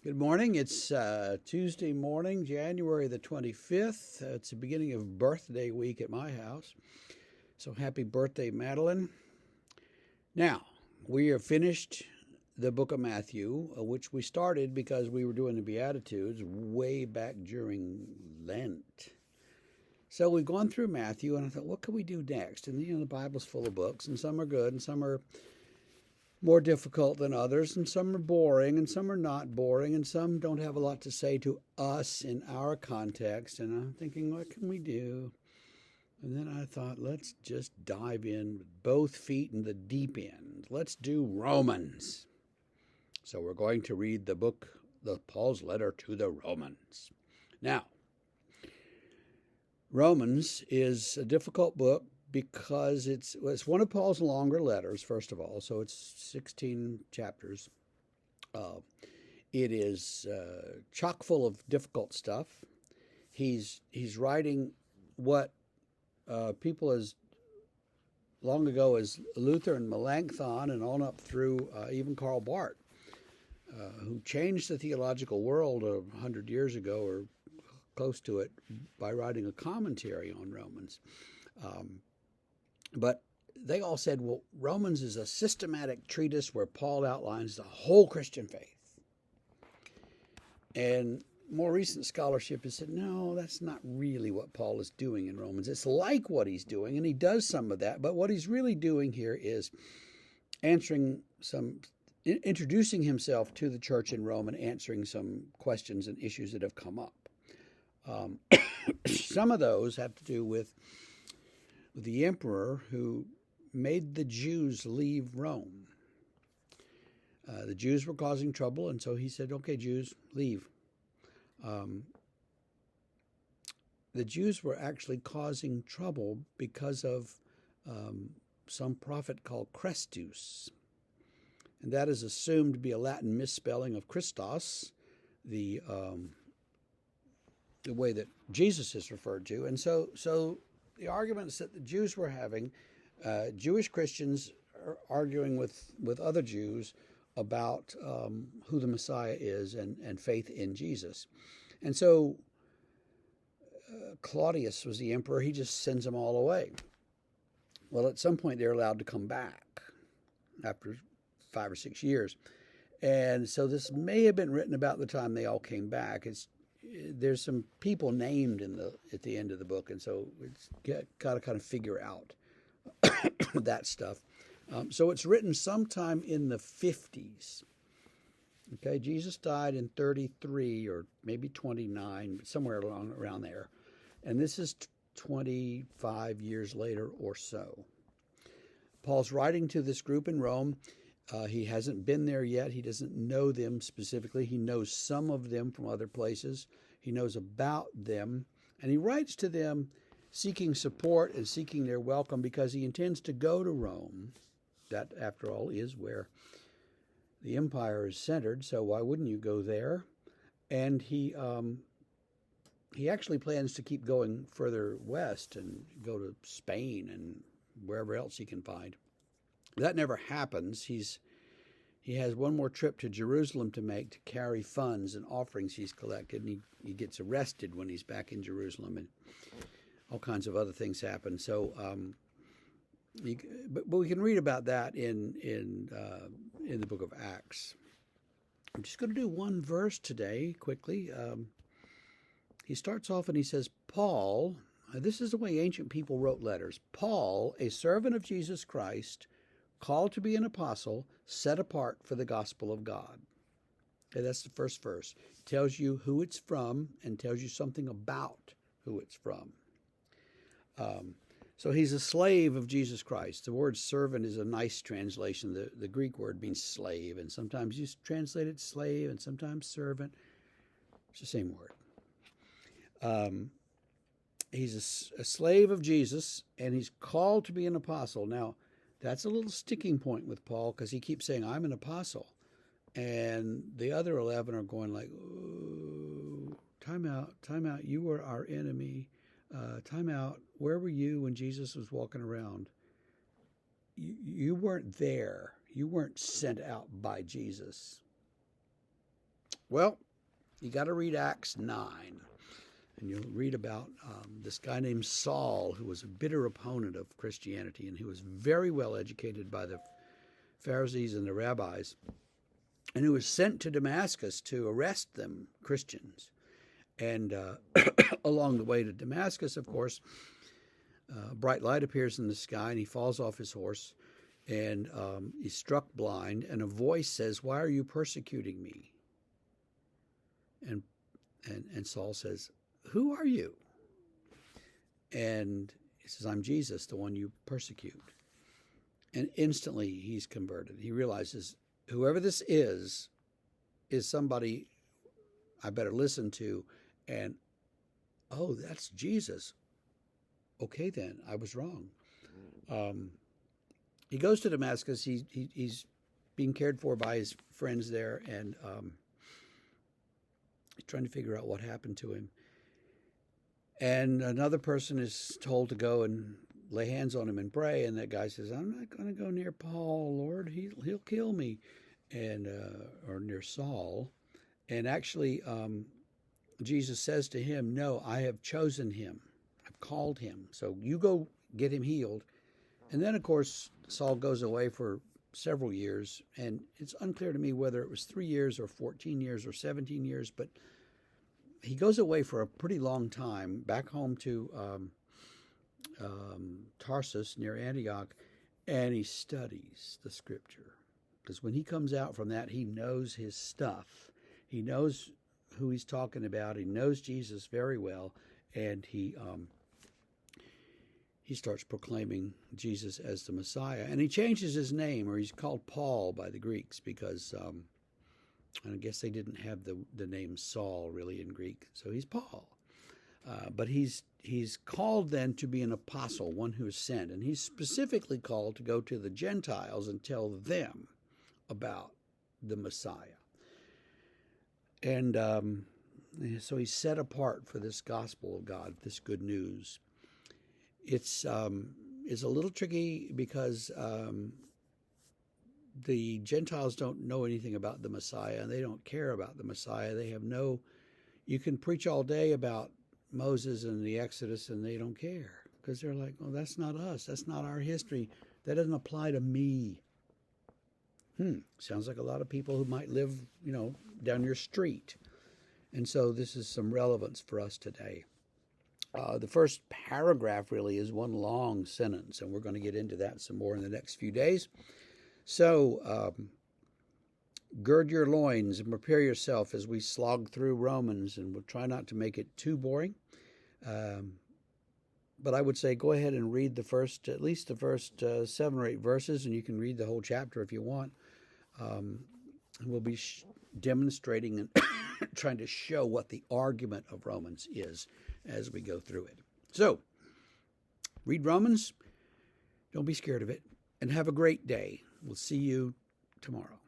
Good morning. It's Tuesday morning, January the 25th. It's the beginning of birthday week at my house. So happy birthday, Madeline. Now, we have finished the book of Matthew, which we started because we were doing the Beatitudes way back during Lent. So we've gone through Matthew, and I thought, what can we do next? And the Bible's full of books, and some are good, and some are more difficult than others, and some are boring, and some are not boring, and some don't have a lot to say to us in our context. And I'm thinking, what can we do? And then I thought, let's just dive in with both feet in the deep end. Let's do Romans. So we're going to read the book, Paul's letter to the Romans. Now, Romans is a difficult book because it's one of Paul's longer letters, first of all, so it's 16 chapters. It is chock full of difficult stuff. He's writing what people as long ago as Luther and Melanchthon and on up through even Karl Barth, who changed the theological world 100 years ago or close to it by writing a commentary on Romans. But they all said, well, Romans is a systematic treatise where Paul outlines the whole Christian faith. And more recent scholarship has said, no, that's not really what Paul is doing in Romans. It's like what he's doing, and he does some of that. But what he's really doing here is introducing himself to the church in Rome and answering some questions and issues that have come up. Some of those have to do with the emperor who made the Jews leave Rome. The Jews were causing trouble, and so he said, okay, Jews, leave. The Jews were actually causing trouble because of some prophet called Christus. And that is assumed to be a Latin misspelling of Christos, the way that Jesus is referred to. And so the arguments that the Jews were having, Jewish Christians are arguing with other Jews about who the Messiah is and faith in Jesus. And so Claudius was the emperor. He just sends them all away. Well, at some point, they're allowed to come back after 5 or 6 years. And so this may have been written about the time they all came back. There's some people named at the end of the book, and so it's got to kind of figure out that stuff. So it's written sometime in the 50s. Okay, Jesus died in 33 or maybe 29, but somewhere around there. And this is 25 years later or so. Paul's writing to this group in Rome. He hasn't been there yet. He doesn't know them specifically. He knows some of them from other places. He knows about them. And he writes to them seeking support and seeking their welcome because he intends to go to Rome. That, after all, is where the empire is centered. So why wouldn't you go there? And he actually plans to keep going further west and go to Spain and wherever else he can find. That never happens. He has one more trip to Jerusalem to make to carry funds and offerings he's collected, and he gets arrested when he's back in Jerusalem, and all kinds of other things happen. So, but we can read about that in the book of Acts. I'm just going to do one verse today quickly. He starts off and he says, Paul. This is the way ancient people wrote letters. Paul, a servant of Jesus Christ, called to be an apostle, set apart for the gospel of God. Okay, that's the first verse. It tells you who it's from and tells you something about who it's from. So he's a slave of Jesus Christ. The word servant is a nice translation. The Greek word means slave, and sometimes you translate it slave and sometimes servant. It's the same word. He's a slave of Jesus, and he's called to be an apostle. Now, that's a little sticking point with Paul because he keeps saying, I'm an apostle. And the other 11 are going like, oh, time out. You were our enemy. Time out. Where were you when Jesus was walking around? You weren't there. You weren't sent out by Jesus. Well, you got to read Acts 9. And you'll read about this guy named Saul, who was a bitter opponent of Christianity and who was very well educated by the Pharisees and the rabbis, and who was sent to Damascus to arrest them, Christians. And along the way to Damascus, of course, a bright light appears in the sky, and he falls off his horse, and he's struck blind, and a voice says, "Why are you persecuting me?" And Saul says, "Who are you?" And he says, "I'm Jesus, the one you persecute." And instantly he's converted. He realizes whoever this is somebody I better listen to. And, oh, that's Jesus. Okay, then, I was wrong. He goes to Damascus. He's being cared for by his friends there, and he's trying to figure out what happened to him. And another person is told to go and lay hands on him and pray, and that guy says, "I'm not going to go near Paul, Lord. He'll kill me," and or near Saul. And actually, Jesus says to him, "No, I have chosen him. I've called him. So you go get him healed." And then, of course, Saul goes away for several years, and it's unclear to me whether it was 3 years or 14 years or 17 years, but he goes away for a pretty long time back home to Tarsus near Antioch, and he studies the scripture. Because when he comes out from that, he knows his stuff. He knows who he's talking about. He knows Jesus very well, and he starts proclaiming Jesus as the Messiah. And he changes his name, or he's called Paul by the Greeks, because I guess they didn't have the name Saul really in Greek, so he's Paul. But he's called then to be an apostle, one who is sent, and he's specifically called to go to the Gentiles and tell them about the Messiah. And so he's set apart for this gospel of God, this good news. It's a little tricky because the Gentiles don't know anything about the Messiah, and they don't care about the Messiah. They have you can preach all day about Moses and the Exodus, and they don't care because they're like, "Oh, that's not us. That's not our history. That doesn't apply to me." Sounds like a lot of people who might live, down your street. And so this is some relevance for us today. The first paragraph really is one long sentence, and we're going to get into that some more in the next few days. So gird your loins and prepare yourself as we slog through Romans, and we'll try not to make it too boring. But I would say go ahead and read at least the first 7 or 8 verses, and you can read the whole chapter if you want. We'll be demonstrating and trying to show what the argument of Romans is as we go through it. So, read Romans, don't be scared of it, and have a great day. We'll see you tomorrow.